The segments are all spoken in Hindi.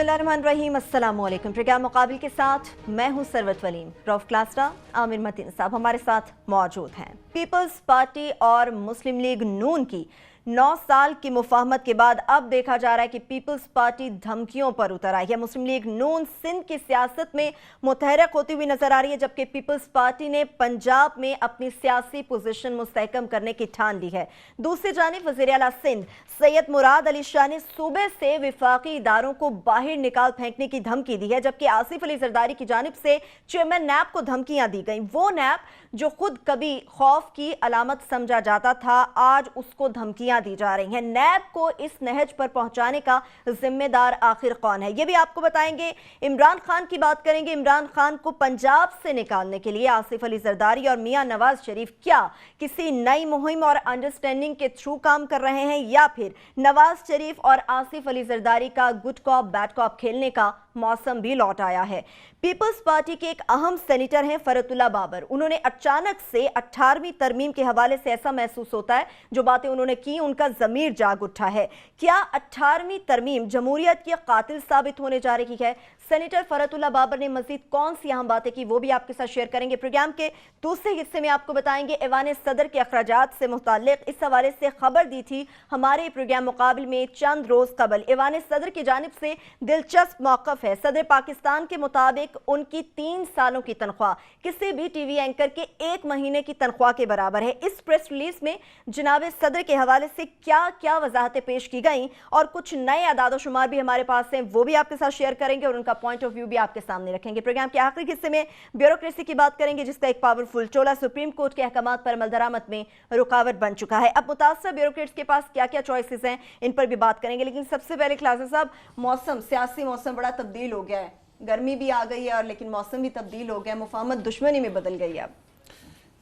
बिस्मिल्लाहिर्रहमानिर्रहीम, अस्सलामुअलैकुम। प्रोग्राम मुकाबिल के साथ मैं हूं सरवत वलीम। रऊफ क्लासरा, आमिर मतीन साहब हमारे साथ मौजूद हैं। पीपल्स पार्टी और मुस्लिम लीग नून की 9 साल की मुफाहमत के बाद अब देखा जा रहा है कि पीपल्स पार्टी धमकियों पर उतर आई है। मुस्लिम लीग नून सिंध की सियासत में मुतहरक होती हुई नजर आ रही है, जबकि पीपल्स पार्टी ने पंजाब में अपनी सियासी पोजीशन मुस्तहकम करने की ठान ली है। दूसरी जानिब वज़ीर आला सिंध सैयद मुराद अली शाह ने सूबे से विफाकी इदारों को बाहर निकाल फेंकने की धमकी दी है, जबकि आसिफ अली जरदारी की जानिब से चेयरमैन नैब को धमकियां दी गई। वो नैब जो खुद कभी खौफ की अलामत समझा जाता था, आज उसको धमकियां दी जा रही हैं। नैब को इस नहज पर पहुंचाने का जिम्मेदार आखिर कौन है, ये भी आपको बताएंगे। इमरान खान की बात करेंगे। इमरान खान को पंजाब से निकालने के लिए आसिफ अली जरदारी और मियां नवाज शरीफ क्या किसी नई मुहिम और अंडरस्टैंडिंग के थ्रू काम कर रहे हैं, या फिर नवाज शरीफ और आसिफ अली जरदारी का गुड कॉप बैड कॉप खेलने का मौसम भी लौट आया है। पीपल्स पार्टी के एक अहम सेनेटर हैं फरतुल्ला बाबर। उन्होंने अचानक से 18वीं तरमीम के हवाले से ऐसा महसूस होता है, जो बातें उन्होंने की उनका जमीर जाग उठा है। क्या 18वीं तरमीम जमहूरियत की कातिल साबित होने जा रही है? सेनेटर फरतुल्ला बाबर ने मजीद कौन सी अहम बातें की, वो भी आपके साथ शेयर करेंगे। प्रोग्राम के दूसरे हिस्से में आपको बताएंगे ऐवान सदर के अखराजात से मुताल्लिक इस हवाले से खबर दी थी हमारे प्रोग्राम मुकाबिल में चंद रोज कबल। ऐवान सदर की जानिब से दिलचस्प मौक़िफ़ है। सदर पाकिस्तान के मुताबिक उनकी 3 सालों की तनख्वाह किसी भी टीवी एंकर के 1 महीने की तनख्वाह के बराबर है। इस प्रेस रिलीज में जनाब सदर के हवाले से क्या क्या वजाहतें पेश की गई और कुछ नए अदाद-ओ-शुमार भी हमारे पास हैं, वो भी आपके साथ शेयर करेंगे और उनका पॉइंट ऑफ व्यू भी आपके सामने रखेंगे। प्रोग्राम के आखिरी हिस्से में ब्यूरोक्रेसी की बात करेंगे, जिसका एक पावरफुल टोला सुप्रीम कोर्ट के अहकामात पर अमल दरामद में रुकावट बन चुका है। अब मुतासर ब्यूरोक्रेट्स के पास क्या क्या चॉइसेस हैं, इन पर भी बात करेंगे। लेकिन सबसे पहले क्लासेस साहब, मौसम, सियासी मौसम बड़ा तब्दील हो गया है। गर्मी भी आ गई है और लेकिन मौसम भी तब्दील हो गया, मुफाहमत दुश्मनी में बदल गई है। अब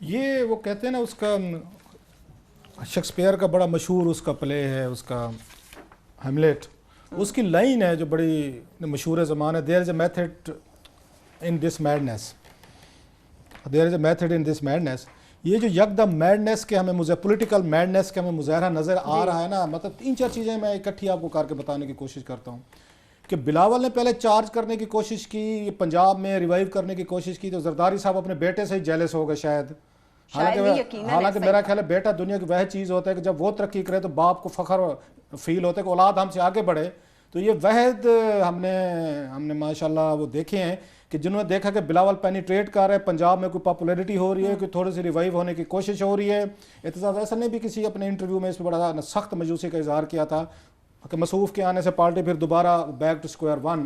ये वो कहते हैं ना, उसका शेक्सपियर का बड़ा मशहूर उसका प्ले है, उसका हेमलेट, उसकी लाइन है जो बड़ी मशहूर ज़मान है, there is a method in this madness, there is a method in this madness. ये जो यकदम मैडनेस के हमें मुझे पॉलिटिकल मैडनेस के हमें मुजाहरा नज़र आ रहा है ना, मतलब 3-4 चीज़ें मैं इकट्ठी आपको करके बताने की कोशिश करता हूँ कि बिलावल ने पहले चार्ज करने की कोशिश की, पंजाब में रिवाइव करने की कोशिश की, तो जरदारी साहब अपने बेटे से ही जेलस हो गए शायद। हालांकि मेरा ख्याल है बेटा दुनिया की वह चीज़ होता है कि जब वो तरक्की करे तो बाप को फ़ख्र फील होता है कि औलाद हमसे आगे बढ़े। तो ये वहद हमने माशाल्लाह वो देखे हैं कि जिन्होंने देखा कि बिलावल पेनिट्रेट कर रहे हैं, पंजाब में कोई पॉपुलैरिटी हो रही है, कोई थोड़ी सी रिवाइव होने की कोशिश हो रही है। एहतजाज अहसन ने भी किसी अपने इंटरव्यू में इस पर बड़ा सख्त मायूसी का इजहार किया था कि मसूफ के आने से पार्टी फिर दोबारा बैक टू स्क्वायर वन।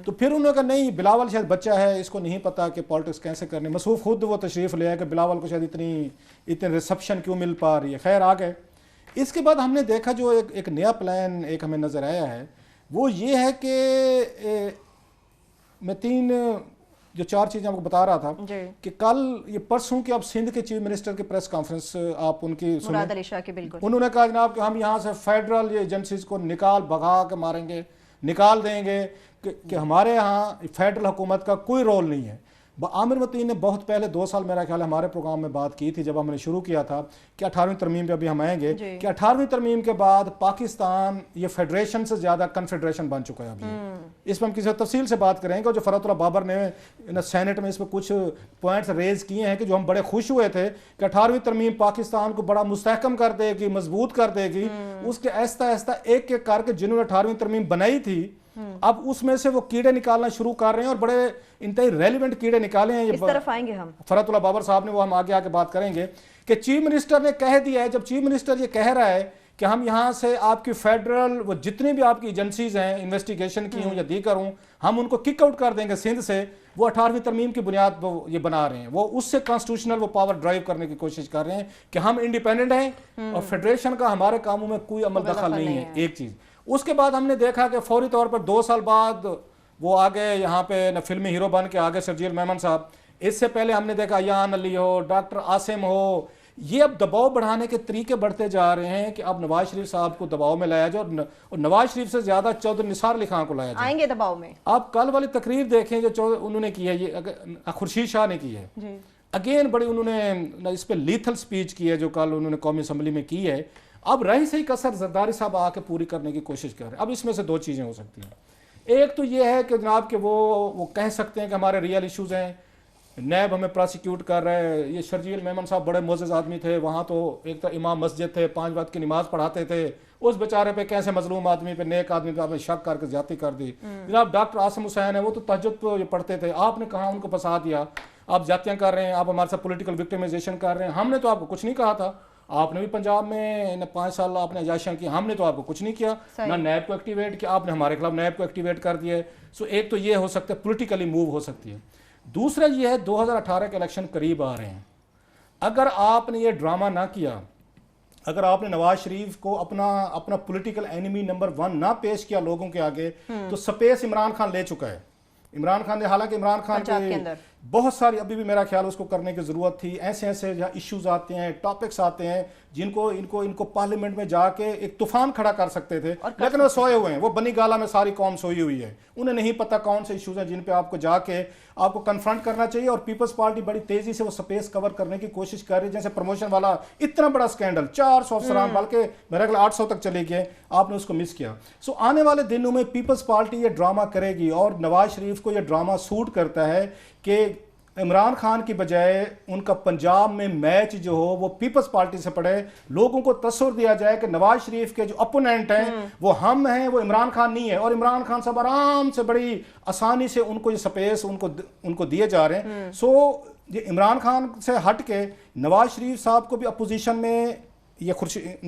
तो फिर उन्होंने कहा नहीं, बिलावल शायद बच्चा है, इसको नहीं पता कि पॉलिटिक्स कैसे करनी। मसूफ खुद वो तशरीफ़ ले आए कि बिलावल को शायद इतने रिसेप्शन क्यों मिल पा रही है। खैर आ गए। इसके बाद हमने देखा जो एक नया प्लान एक हमें नज़र आया है, वो ये है कि मैं जो 4 चीज़ें आपको बता रहा था कि कल ये परसों की अब सिंध के चीफ मिनिस्टर की प्रेस कॉन्फ्रेंस आप उनकी मुराद अली शाह की, बिल्कुल उन्होंने कहा जनाब कि हम यहाँ से फेडरल ये एजेंसीज को भगा के मारेंगे, निकाल देंगे कि हमारे यहाँ फेडरल हुकूमत का कोई रोल नहीं है। आमिर मतीन ने बहुत पहले 2 साल मेरा ख्याल हमारे प्रोग्राम में बात की थी, जब हमने शुरू किया था कि 18वीं तरमीम पे अभी हम आएंगे कि 18वीं तरमीम के बाद पाकिस्तान ये फेडरेशन से ज़्यादा कन्फेडरेशन बन चुका है। अभी इस पर हम किसी तफसील से बात करेंगे। और जो फरतुल्ला बाबर ने सेनेट में इस पर कुछ पॉइंट्स रेज किए हैं कि जो हम बड़े खुश हुए थे कि 18वीं तरमीम पाकिस्तान को बड़ा मुस्तहकम कर देगी, मजबूत कर देगी। उसके आहिस्ता आहिस्ता एक एक करके जिन्होंने 18वीं तरमीम बनाई थी, अब उसमें से वो कीड़े निकालना शुरू कर रहे हैं और बड़े इंतहाई रेलिवेंट कीड़े निकाले हैं। इस तरफ आएंगे हम, फरतुल्ला बाबर साहब ने, वो हम आगे बात करेंगे कि चीफ मिनिस्टर ने कह दिया है। जब चीफ मिनिस्टर ये कह रहा है कि हम यहाँ से आपकी फेडरल वो जितनी भी आपकी एजेंसीज हैं, इन्वेस्टिगेशन की हूँ या दीगर हूँ, हम उनको किक आउट कर देंगे सिंध से, वो 18वीं तरमीम की बुनियाद वो ये बना रहे हैं। वो उससे कॉन्स्टिट्यूशनल वो पावर ड्राइव करने की कोशिश कर रहे हैं कि हम इंडिपेंडेंट हैं और फेडरेशन का हमारे कामों में कोई अमल दखल नहीं है। एक चीज़। उसके बाद हमने देखा कि फौरी तौर पर 2 साल बाद वो आ गए यहाँ पे न फिल्मी हीरो बन के आ गए शर्जील मेमन साहब। इससे पहले हमने देखा यान अली हो, डॉक्टर आसिम हो। ये अब दबाव बढ़ाने के तरीके बढ़ते जा रहे हैं कि अब नवाज शरीफ साहब को दबाव में लाया जाए और नवाज शरीफ से ज्यादा चौधरी निसार अली खान को लाया जाए। आएंगे दबाव में। आप कल वाली तकरीर देखें जो उन्होंने की है, ये खुर्शीद शाह ने की है, अगेन बड़ी उन्होंने इस पर लीथल स्पीच की है जो कल उन्होंने कौमी असम्बली में की है। अब रही सही कसर जरदारी साहब आके पूरी करने की कोशिश कर रहे हैं। अब इसमें से 2 चीज़ें हो सकती हैं। एक तो ये है कि जनाब कि वो कह सकते हैं कि हमारे रियल इश्यूज हैं, नैब हमें प्रोसिक्यूट कर रहे हैं। ये शर्जील मेमन साहब बड़े मोअज़्ज़ज़ आदमी थे, वहाँ तो एक तो इमाम मस्जिद थे, 5 वक्त की नमाज पढ़ाते थे, उस बेचारे पे कैसे मजलूम आदमी पे, नेक आदमी पे आपने शक करके ज्यादती कर दी। जनाब डॉक्टर आसिम हुसैन है, वो तो तहज्जुद पे पढ़ते थे, आपने कहा उनको फंसा दिया, आप ज्यादतियाँ कर रहे हैं, आप हमारे साथ पॉलिटिकल विक्टिमाइजेशन कर रहे हैं। हमने तो आपको कुछ नहीं कहा था, आपने भी पंजाब में 5 साल आपने अजायशां की, हमने तो आपको कुछ नहीं किया, ना नैब को एक्टिवेट किया, आपने हमारे खिलाफ नैब को एक्टिवेट कर दिया है। सो एक तो ये हो सकता है, पोलिटिकली मूव हो सकती है। दूसरा ये है 2018 के इलेक्शन करीब आ रहे हैं, अगर आपने ये ड्रामा ना किया, अगर आपने नवाज शरीफ को अपना पॉलिटिकल एनिमी नंबर 1 ना पेश किया लोगों के आगे, तो स्पेस इमरान खान ले चुका है। इमरान खान ने, हालांकि इमरान खान के बहुत सारी अभी भी मेरा ख्याल उसको करने की जरूरत थी, ऐसे ऐसे जहाँ इश्यूज आते हैं, टॉपिक्स आते हैं जिनको इनको पार्लियामेंट में जाके एक तूफान खड़ा कर सकते थे, लेकिन वो सोए हुए हैं। वो बनी गाला में सारी कौम सोई हुई है, उन्हें नहीं पता कौन से इश्यूज हैं जिन पे आपको जाके आपको कन्फ्रंट करना चाहिए। और पीपल्स पार्टी बड़ी तेजी से वो स्पेस कवर करने की कोशिश कर रही है। जैसे प्रमोशन वाला इतना बड़ा स्कैंडल, 400 अफसरान, बल्कि मेरे ख्याल 800 तक चले गए, आपने उसको मिस किया। सो आने वाले दिनों में पीपल्स पार्टी ये ड्रामा करेगी, और नवाज शरीफ को ये ड्रामा सूट करता है कि इमरान खान की बजाय उनका पंजाब में मैच जो हो वो पीपल्स पार्टी से पड़े, लोगों को तस्वीर दिया जाए कि नवाज शरीफ के जो अपोनेंट हैं वो हम हैं, वो इमरान खान नहीं है। और इमरान खान साहब आराम से बड़ी आसानी से उनको ये स्पेस उनको दिए जा रहे हैं। सो ये इमरान खान से हट के नवाज शरीफ साहब को भी अपोजिशन में ये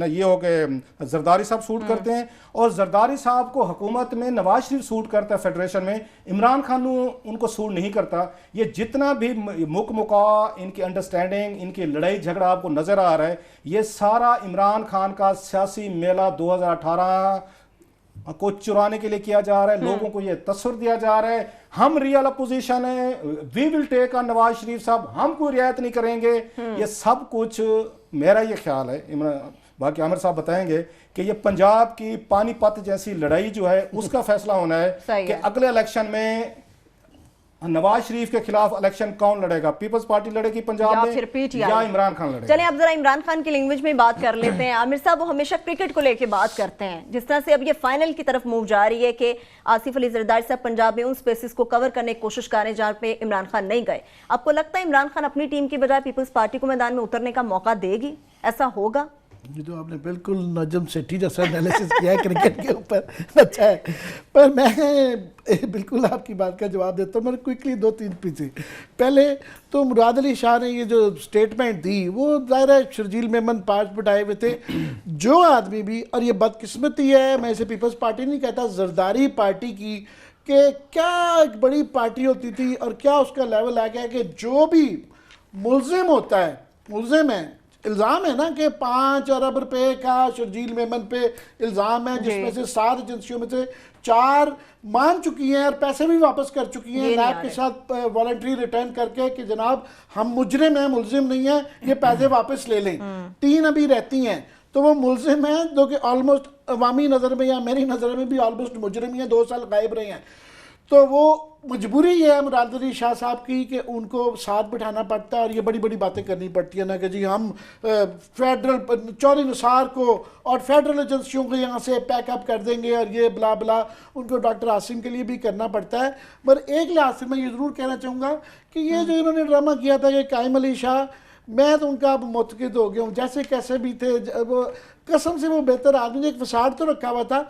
ये हो गए जरदारी साहब सूट करते हैं, और जरदारी साहब को हुकूमत में नवाज शरीफ सूट करता है, फेडरेशन में इमरान खान उनको सूट नहीं करता। ये जितना भी मुका इनकी अंडरस्टैंडिंग, इनकी लड़ाई झगड़ा आपको नजर आ रहा है, ये सारा इमरान खान का सियासी मेला 2018 को चुराने के लिए किया जा रहा है। लोगों को ये तस्वीर दिया जा रहा है हम रियल अपोजिशन है, we will take on Nawaz Sharif sahab, हम कोई रियायत नहीं करेंगे। ये सब कुछ मेरा ये ख्याल है, बाकी आमिर साहब बताएंगे कि ये पंजाब की पानीपत जैसी लड़ाई जो है उसका फैसला होना है कि अगले इलेक्शन में नवाज शरीफ के खिलाफ इलेक्शन कौन लड़ेगा, पीपल्स पार्टी लड़ेगी पंजाब में या इमरान खान लड़ेगा। चलिए अब जरा इमरान खान की लैंग्वेज में बात कर लेते हैं। आमिर साहब वो हमेशा क्रिकेट को लेके बात करते हैं, जिस तरह से अब ये फाइनल की तरफ मूव जा रही है कि आसिफ अली जरदारी साहब पंजाब में उन स्पेसिस को कवर करने की कोशिश कर रहे हैं जहां पे इमरान खान नहीं गए। आपको लगता है इमरान खान अपनी टीम की बजाय पीपल्स पार्टी को मैदान में उतरने का मौका देगी, ऐसा होगा? ये तो आपने बिल्कुल नजम सेठी जैसा एनालिसिस किया है क्रिकेट के ऊपर, अच्छा है। पर मैं बिल्कुल आपकी बात का जवाब देता हूँ। मैं क्विकली 2-3 पीछे, पहले तो मुराद अली शाह ने ये जो स्टेटमेंट दी वो ज़ाहिर है शर्जील मेमन 5 बिठाए हुए थे, जो आदमी भी, और ये बदकिस्मती है, मैं इसे पीपल्स पार्टी नहीं कहता, जरदारी पार्टी की, कि क्या एक बड़ी पार्टी होती थी और क्या उसका लेवल आ गया कि जो भी मुल्जिम होता है, मुल्जिम है, इल्ज़ाम है ना कि 5 अरब रुपए का शर्जील मेमन पे इल्ज़ाम है, जिसमें से 7 एजेंसियों में से 4 मान चुकी हैं और पैसे भी वापस कर चुकी हैं नैब के साथ वॉलंटरी रिटर्न करके कि जनाब हम मुजरिम हैं, मुल्जिम नहीं है, ये पैसे वापस ले लें। 3 अभी रहती हैं, तो वो मुल्जिम हैं जो कि ऑलमोस्ट अवामी नज़र में या मेरी नज़र में भी ऑलमोस्ट मुजरिम ही हैं, 2 साल गायब रहे हैं। तो वो मजबूरी ये है मुराद अली शाह साहब की कि उनको साथ बिठाना पड़ता है और ये बड़ी बड़ी बातें करनी पड़ती है ना कि जी हम फेडरल चौधरी निसार को और फेडरल एजेंसियों को यहाँ से पैकअप कर देंगे और ये बला बला, उनको डॉक्टर आसिम के लिए भी करना पड़ता है। पर एक लिहाज से मैं ये ज़रूर कहना चाहूँगा कि ये जो इन्होंने ड्रामा किया था कि कायम अली शाह, मैं तो उनका अब मुतक़िद हो गया हूँ, जैसे कैसे भी थे वो कसम से वो बेहतर आदमी ने, एक फसाद तो रखा हुआ था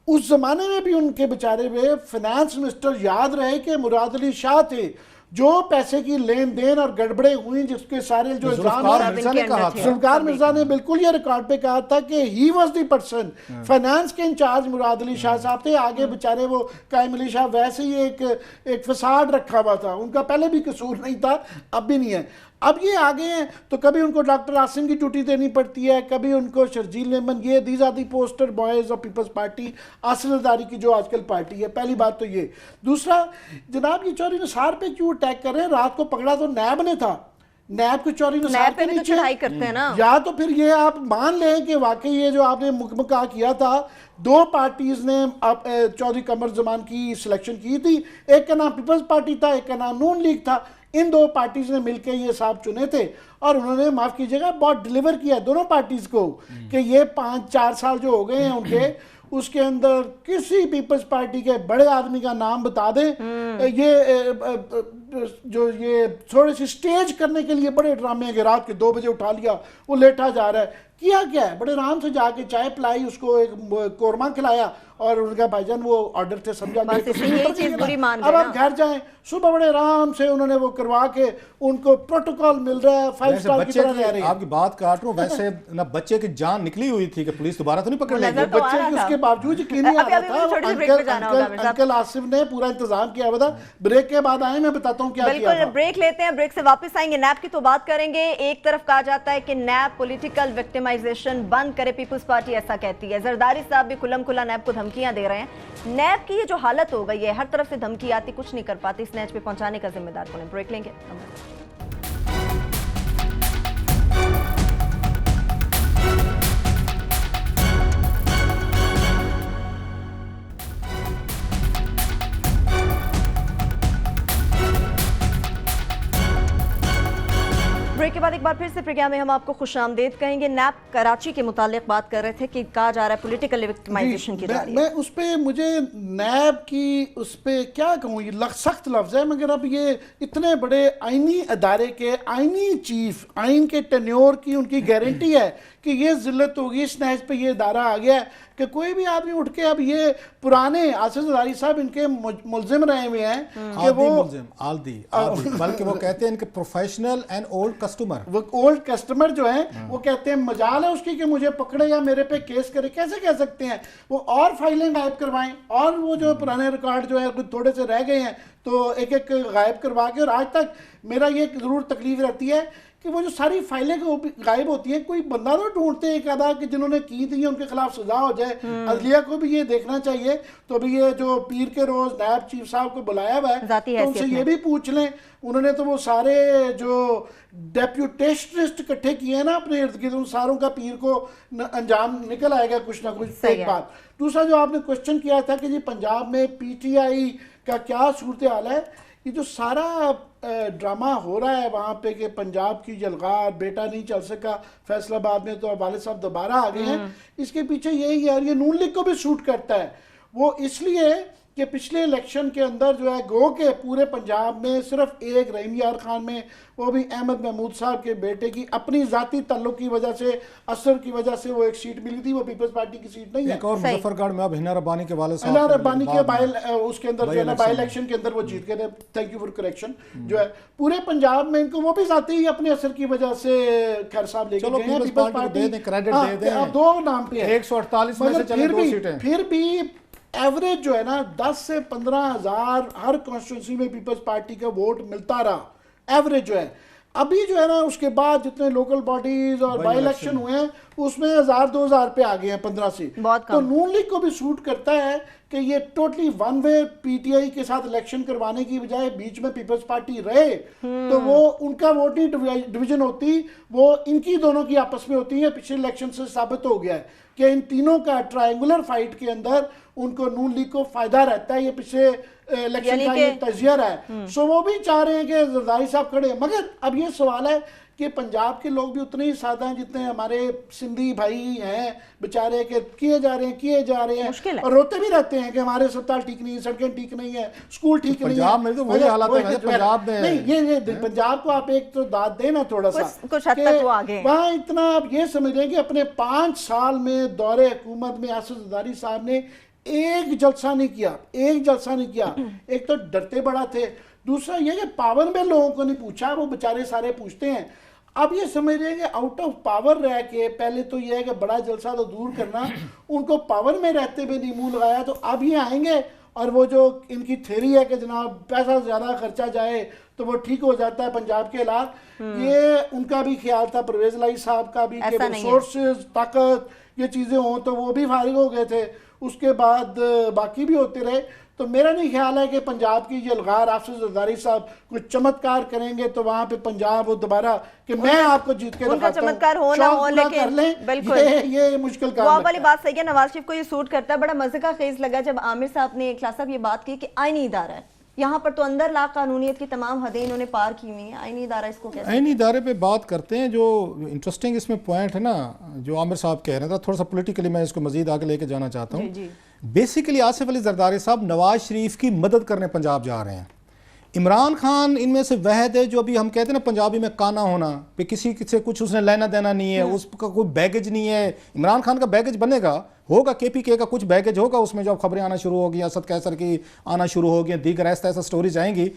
उस जमाने में भी, उनके बेचारे हुए फाइनेंस मिनिस्टर याद रहे कि मुराद अली शाह थे, जो पैसे की लेन देन और गड़बड़े हुई जिसके सारे जो जुल्फ़िकार मिर्जा ने बिल्कुल ये रिकॉर्ड पे कहा था कि he was the person, finance के इंचार्ज मुराद अली शाह साहब थे। आगे बेचारे वो कायम अली शाह वैसे ही एक फसाद रखा हुआ था, उनका पहले भी कसूर नहीं था, अब भी नहीं है। अब ये आगे हैं तो कभी उनको डॉक्टर आसिम की ड्यूटी देनी पड़ती है, कभी उनको शर्जील मेमन, ये these are the poster boys of Peoples Party, Asif Zardari की जो आजकल पार्टी है। पहली बात तो ये। दूसरा, जनाब ये चौधरी निसार पे क्यों अटैक कर रहे हैं? रात को पकड़ा तो नैब ने था, नैब को चौधरी निसार पे नीचे चढ़ाई करते हैं ना। या तो फिर ये आप मान लें कि वाकई ये जो आपने मुकमका किया था, 2 पार्टीज ने चौधरी कमर जमान की सिलेक्शन की थी, एक का नाम पीपल्स पार्टी था, एक का नाम नून लीग था। इन 2 पार्टीज ने मिलकर ये साहब चुने थे और उन्होंने, माफ कीजिएगा, बहुत डिलीवर किया दोनों पार्टीज को कि ये 5-4 साल जो हो गए हैं उनके, उसके अंदर किसी पीपल्स पार्टी के बड़े आदमी का नाम बता दें, ये थोड़ी सी स्टेज करने के लिए बड़े ड्रामे के रात के 2 बजे उठा लिया, वो लेटा जा रहा है, किया क्या है, बड़े आराम से जाके चाय पिलाई, उसको एक कोरमा खिलाया और उनका भाईजान वो ऑर्डर थे समझा बस यही चीज बुरी मान अब आप घर जाएं, सुबह बड़े आराम से उन्होंने वो करवा के उनको प्रोटोकॉल मिल रहा है, 5 स्टार की तरह रह रहे हैं। आपकी बात काट रहा हूँ, वैसे ना बच्चे की जान निकली हुई थी कि पुलिस दोबारा तो नहीं पकड़ लेगी, तो बच्चे की उसके बावजूद यकीन नहीं आ रहा था। अंकल आसिफ ने पूरा इंतजाम किया हुआ था। ब्रेक के बाद आए, मैं बताता हूँ क्या किया था। बिल्कुल, ब्रेक लेते हैं, ब्रेक से वापस आएंगे, नैब की तो बात करेंगे। एक तरफ कहा जाता है कि नैब पॉलिटिकल विक्टिमाइजेशन बंद करे, पीपल्स पार्टी ऐसा कहती है। जरदारी साहब भी खुल्लम खुला नैब को धमकियां दे रहे हैं। नैब की ये जो हालत हो गई है, हर तरफ से धमकी आती, कुछ नहीं कर पाती, इस नैब पे पहुंचाने का जिम्मेदार कौन है? ब्रेक लेंगे। ब्रेक के बाद एक बार फिर से प्रोग्राम में हम आपको खुशामदीद कहेंगे। नैब कराची के मुतालिक बात कर रहे थे कि कहा जा रहा है पॉलिटिकल विक्टिमाइजेशन की जा रही है। मैं उस पे, मुझे नैब की उस पे क्या कहूँ, ये सख्त लफ्ज़ है, मगर अब ये इतने बड़े आइनी अदारे के आइनी चीफ, आइन के टेन्योर की उनकी गारंटी है कि ये जिल्लत होगी, इस नहज पे ये इदारा आ गया है कि कोई भी आदमी उठ के, अब ये पुराने आसिफ जरदारी साहब इनके मुलजिम रहे हुए हैं कि वो आल्दी, बल्कि वो कहते हैं इनके प्रोफेशनल एंड ओल्ड कस्टमर, वो ओल्ड कस्टमर जो हैं वो कहते हैं मजाल है उसकी कि मुझे पकड़े या मेरे पे केस करे। कैसे कह सकते हैं? वो और फाइलें गायब करवाएं, और वो जो पुराने रिकॉर्ड जो है थोड़े से रह गए हैं तो एक एक गायब करवा के। और आज तक मेरा ये जरूर तकलीफ रहती है कि वो जो सारी फाइलें गायब होती हैं, कोई बंदा तो ढूंढते हैं एक आधा कि जिन्होंने की थी उनके खिलाफ सजा हो जाए। अदलिया को भी ये देखना चाहिए। तो अभी ये जो पीर के रोज नायब चीफ साहब को बुलाया हुआ है, तो उनसे ये भी पूछ लें, उन्होंने तो वो सारे जो डेप्यूटेशनिस्ट इकट्ठे किए हैं ना अपने इर्द गिर्द, उन सारों का पीर को अंजाम निकल आएगा कुछ ना कुछ। एक बात। दूसरा जो आपने क्वेश्चन किया था कि जी पंजाब में पीटीआई का क्या सूरत हाल है, ये जो सारा ड्रामा हो रहा है वहाँ पे कि पंजाब की जलगार, बेटा नहीं चल सका फैसलाबाद में तो वालिद साहब दोबारा आ गए हैं, इसके पीछे यही है। और ये नून लीग को भी सूट करता है। वो इसलिए कि पिछले इलेक्शन के अंदर जो है गो के पूरे पंजाब में सिर्फ एक रहीम यार खान में, वो भी अहमद महमूद साहब के बेटे की अपनी जाती ताल्लुक की वजह से, असर की वजह से वो एक सीट मिली थी, वो पीपल्स पार्टी की सीट नहीं है। एक और मुजफ्फरगढ़ में अब हिना रब्बानी के वाले हिना रब्बानी के उसके अंदर जो है बाई इलेक्शन के अंदर वो जीत गए थे। Thank you for correction. जो है पूरे पंजाब में इनको वो भी जाती ही अपने असर की वजह से खैर साहब लेके गए हैं। पीपल्स पार्टी क्रेडिट दे दें, अब 2 नाम पे है, 148 में से चले 2 सीटें। फिर भी एवरेज जो है ना 10 से 15 हज़ार हर कॉन्स्टिट्यूंसी में पीपल्स पार्टी का वोट मिलता रहा, एवरेज जो है। अभी जो है ना उसके बाद जितने लोकल बॉडीज और बाई इलेक्शन हुए हैं उसमें 1000-2000 पे आ गए हैं 15 से। तो नून लीग को भी सूट करता है कि ये टोटली वन वे पीटीआई के साथ इलेक्शन करवाने की बजाय बीच में पीपल्स पार्टी रहे, तो वो उनका वोट नहीं डिवीजन होती, वो इनकी दोनों की आपस में होती है। पिछले इलेक्शन से साबित हो गया है कि इन तीनों का ट्रायंगुलर फाइट के अंदर उनको नून लीग को फायदा रहता है। ये पिछले इलेक्शन का ये तजिया है। सो वो भी चाह रहे हैं कि जरदारी साहब खड़े। मगर अब ये सवाल है कि पंजाब के लोग भी उतने ही सादा हैं जितने हमारे सिंधी भाई हैं बेचारे, के किए जा रहे हैं और रोते भी रहते हैं कि हमारे अस्पताल ठीक नहीं है, सड़कें ठीक नहीं है, स्कूल ठीक नहीं है। पंजाब में तो वही हालत है पंजाब में। नहीं, ये पंजाब को आप एक तो दाद देना थोड़ा सा, कुछ हद तक वो आगे वहाँ इतना आप ये समझ रहे हैं कि अपने 5 साल में दौरे हुकूमत में आसिफ जरदारी साहब ने एक जलसा नहीं किया। एक तो डरते बड़ा थे, दूसरा ये कि पावर में लोगों को नहीं पूछा, वो बेचारे सारे पूछते हैं। अब ये समझ रहे हैं कि आउट ऑफ पावर रह के, पहले तो ये है कि बड़ा जलसा तो दूर करना, उनको पावर में रहते हुए नहीं मुंह लगाया, तो अब ये आएंगे और वो जो इनकी थ्योरी है कि जनाब पैसा ज़्यादा खर्चा जाए तो वो ठीक हो जाता है पंजाब के हालात, ये उनका भी ख्याल था, परवेज लाई साहब का भी, कि रिसोर्सेज, ताकत, ये चीज़ें हों, तो वो भी फारिग हो गए थे। उसके बाद बाकी भी होते रहे। तो मेरा नहीं ख्याल है कि पंजाब की जलगार आसिफ जरदारी साहब कुछ चमत्कार करेंगे तो वहां पे पंजाब वो दोबारा कि मैं आपको जीत के उनका चमत्कार हो ना हो, लेकिन बिल्कुल ये मुश्किल काम है। वाली बात सही है। नवाज शरीफ को ये सूट करता है। बड़ा मजे का खेज लगा जब आमिर साहब ने, इखलास साहब, ये बात की कि आईनी इदारा है, यहाँ पर तो अंदर ला कानूनियत की तमाम हदें इन्होंने पार की हुई हैं। आईनी इदारा इसको कैसे? आईनी इदारे पे बात करते हैं। जो इंटरेस्टिंग इसमें पॉइंट है ना, जो आमिर साहब कह रहे हैं, थोड़ा सा पॉलिटिकली मैं इसको मजीद आगे लेके जाना चाहता जी, हूँ। जी। बेसिकली आसिफ अली जरदारी साहब नवाज शरीफ की मदद करने पंजाब जा रहे हैं। इमरान खान इनमें से वहद है जो अभी हम कहते हैं ना पंजाबी में काना होना, पे किसी से कुछ उसने लेना देना नहीं है, उसका कोई बैगेज नहीं है। इमरान खान का बैगेज बनेगा, होगा केपीके का कुछ बैगेज होगा उसमें, जो अब खबरें आना शुरू होगी, असद कैसर की आना शुरू होगी, दीगर ऐसा स्टोरीज आएंगी।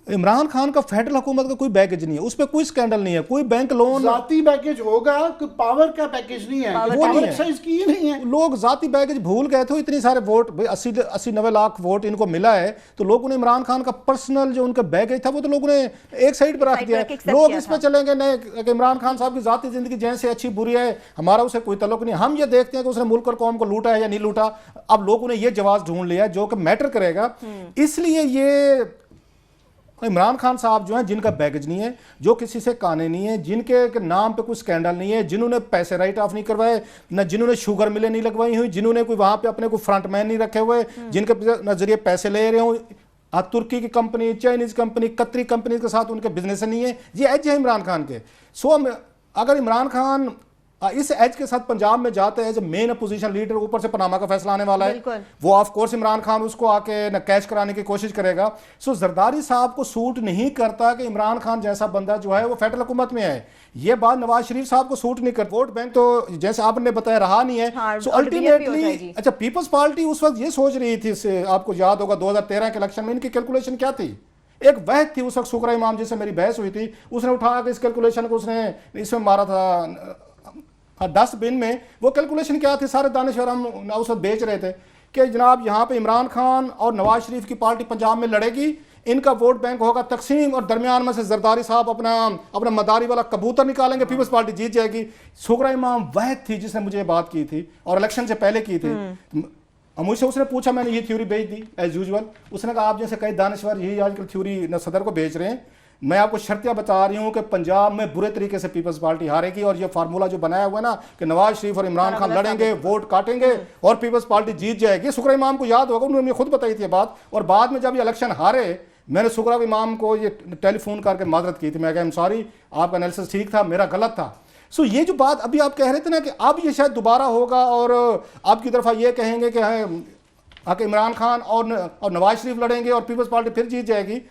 इमरान खान का फेडरल हुकूमत का कोई बैगेज नहीं है, उस पर कोई स्कैंडल नहीं है, कोई बैंक लोन जाती बैगेज होगा, कोई पावर का पैकेज नहीं है, पावर वो नहीं है। एक्सरसाइज की ही नहीं है। लोग जाती बैगेज भूल गए थे। इतनी सारे वोट, 80-90 लाख वोट इनको मिला है, तो लोगों ने इमरान खान का पर्सनल जो उनका बैगेज था वो तो लोगों ने एक साइड पर रख दिया है। लोग इस पे चलेंगे नहीं कि इमरान खान साहब की जाती जिंदगी जैसे अच्छी बुरी है, हमारा उसे कोई तल्लुक नहीं। हम ये देखते हैं कि उसने मुल्क और कौम को लूटा है या नहीं लूटा। अब लोगों ने ये जवाब ढूंढ लिया जो कि मैटर करेगा। इसलिए ये इमरान खान साहब जो हैं, जिनका बैगेज नहीं है, जो किसी से काने नहीं है, जिनके नाम पे कोई स्कैंडल नहीं है, जिन्होंने पैसे राइट ऑफ नहीं करवाए, न जिन्होंने शुगर मिलें नहीं लगवाई हुई, जिन्होंने कोई वहां पे अपने को फ्रंटमैन नहीं रखे हुए, जिनके नजरिए पैसे ले रहे हो, तुर्की की कंपनी, चाइनीज कंपनी, कतरी कंपनी के साथ उनके बिजनेस नहीं है। ये एज है इमरान खान के। सो अगर इमरान खान इस एज के साथ पंजाब में जाते हैं एज मेन अपोजिशन लीडर, ऊपर से पनामा का फैसला आने वाला है, वो ऑफ कोर्स इमरान खान उसको आके न कैच कराने की कोशिश करेगा। सो जरदारी साहब को सूट नहीं करता कि इमरान खान जैसा बंदा जो है वो फेडरल हुकूमत में है। ये बात नवाज शरीफ साहब को सूट नहीं करती। वोट बैंक तो जैसे आपने बताया रहा नहीं है। सो अल्टीमेटली अच्छा, पीपल्स पार्टी उस वक्त ये सोच रही थी, आपको याद होगा 2013 के इलेक्शन में इनकी कैलकुलेशन क्या थी। एक वहद थी उस वक्त, शुक्रा इमाम जिससे मेरी बहस हुई थी, उसने उठा के इस कैलकुलेशन को उसने इसमें मारा था डस्टबिन में। वो कैलकुलेशन क्या थी, सारे दानिश्वर हम उस वक्त बेच रहे थे कि जनाब यहाँ पे इमरान खान और नवाज शरीफ की पार्टी पंजाब में लड़ेगी, इनका वोट बैंक होगा तकसीम, और दरमियान में से जरदारी साहब अपना मदारी वाला कबूतर निकालेंगे, पीपल्स पार्टी जीत जाएगी। शुक्रा इमाम वहद थी जिसने मुझे बात की थी और इलेक्शन से पहले की थी। मुझसे उसने पूछा, मैंने ये थ्योरी भेज दी एज यूजुअल। उसने कहा आप जैसे कई दानिश्वर यही आजकल थ्योरी न सदर को भेज रहे हैं, मैं आपको शर्तियां बता रही हूं कि पंजाब में बुरे तरीके से पीपल्स पार्टी हारेगी। और ये फार्मूला जो बनाया हुआ है ना कि नवाज शरीफ और इमरान खान लड़ेंगे, वोट काटेंगे और पीपल्स पार्टी जीत जाएगी। शुक्रा इमाम को याद होगा, उन्होंने खुद बताई थी बात। और बाद में जब ये इलेक्शन हारे, मैंने शुक्रा इमाम को ये टेलीफोन करके माजरत की थी, मैं कहा एम सॉरी, आपका एनालिसिस ठीक था, मेरा गलत था। सो ये जो बात अभी आप कह रहे थे ना कि अब ये शायद दोबारा होगा और आपकी तरफा ये कहेंगे कि इमरान खान और नवाज शरीफ लड़ेंगे और पीपल्स पार्टी फिर जीत जाएगी।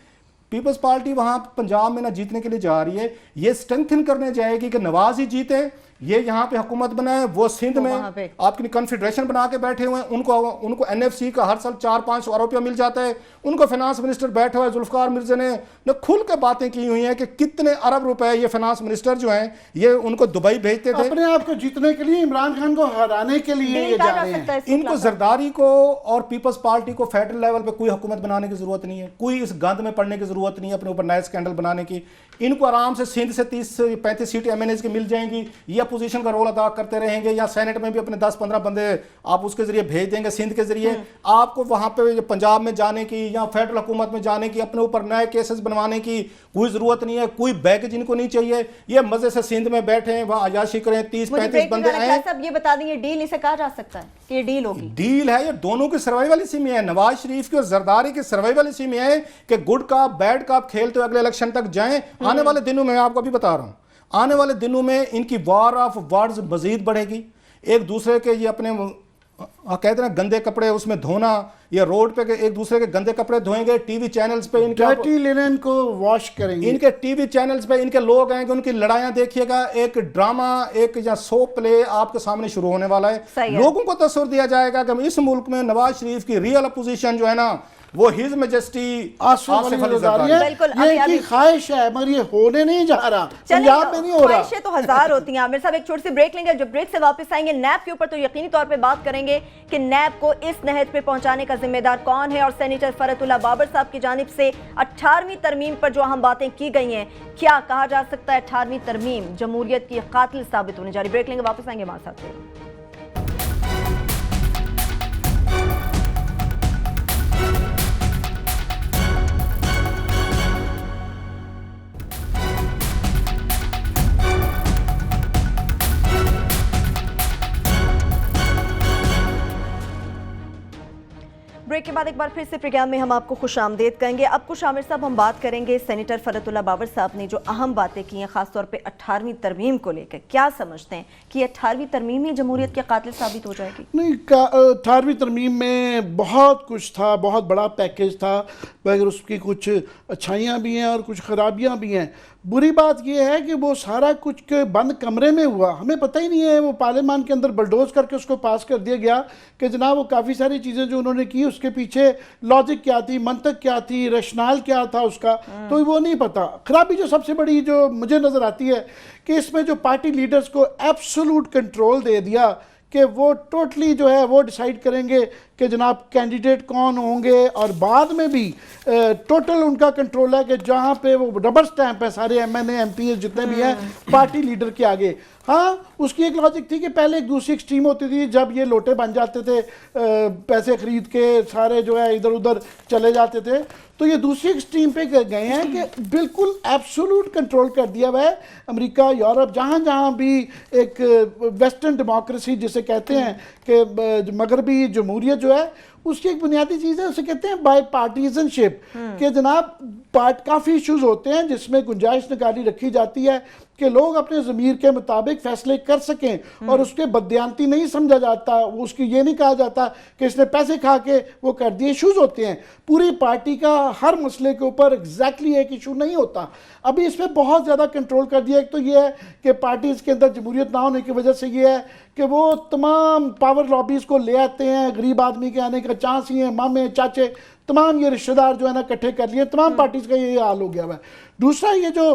पीपल्स पार्टी वहां पंजाब में ना जीतने के लिए जा रही है, ये स्ट्रेंथन करने जाएगी कि नवाज ही जीते, ये यहाँ पे हुकूमत बनाए, वो सिंध में आपकी कॉन्फेडरेशन बना के बैठे हुए हैं। उनको एनएफसी का हर साल 4-5 अरब रुपया मिल जाता है। उनको फाइनेंस मिनिस्टर बैठा हुआ है जुल्फकार मिर्जा ने खुल के बातें की हुई हैं कि कितने अरब रुपए ये फाइनेंस मिनिस्टर जो हैं ये उनको दुबई भेजते थे अपने आप को जीतने के लिए, इमरान खान को हराने के लिए ये जा रहे हैं। इनको जरदारी को और पीपल्स पार्टी को फेडरल लेवल पे कोई हुकूमत बनाने की जरूरत नहीं है, कोई इस गंद में पड़ने की जरूरत नहीं है अपने ऊपर नए स्कैंडल बनाने की। इनको आराम से सिंध से 30-35 सीटें एमएनएस की मिल जाएंगी, ये अपोजिशन का रोल अदा करते रहेंगे, या सेनेट में भी अपने 10-15 बंदे आप उसके जरिए भेज देंगे सिंध के जरिए। आपको वहां पे पंजाब में जाने की या फेडरल हुकूमत में जाने की, अपने ऊपर नए केसेस बनवाने की कोई जरूरत नहीं है, कोई बैगेज इनको नहीं चाहिए। ये मजे से सिंध में बैठे हैं, वहां अयाशी करें, 30-35 बंदे आए। सब ये बता देंगे डील इसे कहा जा सकता है कि ये डील होगी? डील है, ये दोनों की सर्वाइवल इसी में है, नवाज शरीफ की और जरदारी की सर्वाइवल इसी में है कि गुड का बैड का खेलते हुए अगले इलेक्शन तक जाएं। आने वाले दिनों में, मैं आपको अभी बता रहा हूं, आने वाले दिनों में इनकी वॉर ऑफ वर्ड्स मजीद बढ़ेगी। एक दूसरे के ये अपने कहते हैं गंदे कपड़े उसमें धोना, ये रोड पे एक दूसरे के गंदे कपड़े धोएंगे, टीवी चैनल्स पे इनके डर्टी लिनेन को वॉश करेंगे, इनके टीवी चैनल्स पे इनके लोग आएंगे, उनकी लड़ाइयां देखिएगा। एक ड्रामा, एक या सो प्ले आपके सामने शुरू होने वाला है। लोगों को तस्वीर दिया जाएगा कि इस मुल्क में नवाज शरीफ की रियल अपोजिशन जो है ना वो हिज मैजेस्टी आसिफ अली जरदारी ये ख्वाहिश है, मगर ये होने नहीं जा रहा, पंजाब में नहीं हो रहा। ख्वाहिशें तो हजार होती हैं। आमिर साहब एक छोटी सी ब्रेक लेंगे, जब ब्रेक से वापस आएंगे नैब के ऊपर तो यकीनी तौर पे बात करेंगे कि नैब को इस नहज पे पहुंचाने का जिम्मेदार कौन है, और सेनेटर फरतुल्लाह बाबर साहब की जानिब से 18वीं तरमीम पर जो अहम बातें की गई हैं, क्या कहा जा सकता है 18वीं तरमीम जमहूरियत की कातिल साबित होने जा रही। ब्रेक लेंगे, वापस आएंगे हमारे साथ। ब्रेक के बाद एक बार फिर से प्रोग्राम में हम आपको खुशामदीद कहेंगे। अब कुछ आमिर साहब हम बात करेंगे सेनेटर फरतुल्लाह बाबर साहब ने जो अहम बातें की हैं, खासतौर पे 18वीं तरमीम को लेकर। क्या समझते हैं कि 18वीं तरमीम ही जमहूरियत के कातिल साबित हो जाएगी? नहीं, 18वीं तरमीम में बहुत कुछ था, बहुत बड़ा पैकेज था, मगर उसकी कुछ अच्छाइयाँ भी हैं और कुछ खराबियाँ भी हैं। बुरी बात यह है कि वो सारा कुछ के बंद कमरे में हुआ, हमें पता ही नहीं है। वो पार्लियामान के अंदर बलडोज करके उसको पास कर दिया गया कि जनाब वो काफ़ी सारी चीज़ें जो उन्होंने की उसके पीछे लॉजिक क्या थी, मंतक क्या थी, रशनाल क्या था उसका, तो वो नहीं पता। खराबी जो सबसे बड़ी जो मुझे नज़र आती है कि इसमें जो पार्टी लीडर्स को एब्सोल्यूट कंट्रोल दे दिया कि वो टोटली जो है वो डिसाइड करेंगे कि जनाब कैंडिडेट कौन होंगे, और बाद में भी टोटल उनका कंट्रोल है कि जहाँ पे वो रबर स्टैंप है सारे MNA MP जितने भी हैं पार्टी लीडर के आगे। हाँ, उसकी एक लॉजिक थी कि पहले एक दूसरी एक्सट्रीम होती थी, जब ये लोटे बन जाते थे, पैसे खरीद के सारे जो है इधर उधर चले जाते थे, तो ये दूसरी एक्सट्रीम पे गए हैं कि बिल्कुल एब्सोल्यूट कंट्रोल कर दिया हुआ है। अमेरिका, यूरोप, जहाँ जहाँ भी एक वेस्टर्न डेमोक्रेसी जिसे कहते हैं कि मगरबी जमहूरियत जो है, उसकी एक बुनियादी चीज़ है, उसे कहते हैं बाई पार्टीजनशिप, कि जनाब काफ़ी इश्यूज होते हैं जिसमें गुंजाइश निकाली रखी जाती है कि लोग अपने ज़मीर के मुताबिक फैसले कर सकें और उसके बदयांती नहीं समझा जाता, उसकी ये नहीं कहा जाता कि इसने पैसे खा के वो कर दिए। इशूज़ होते हैं, पूरी पार्टी का हर मसले के ऊपर एग्जैक्टली एक इशू नहीं होता। अभी इसमें बहुत ज़्यादा कंट्रोल कर दिया। एक तो ये है कि पार्टीज़ के अंदर जमहूरियत ना होने की वजह से ये है कि वो तमाम पावर लॉबीज़ को ले आते हैं, गरीब आदमी के आने का चांस ही है, मामे चाचे तमाम ये रिश्तेदार जो है ना इकट्ठे कर लिए, तमाम पार्टीज़ का ये हाल हो गया है। दूसरा ये जो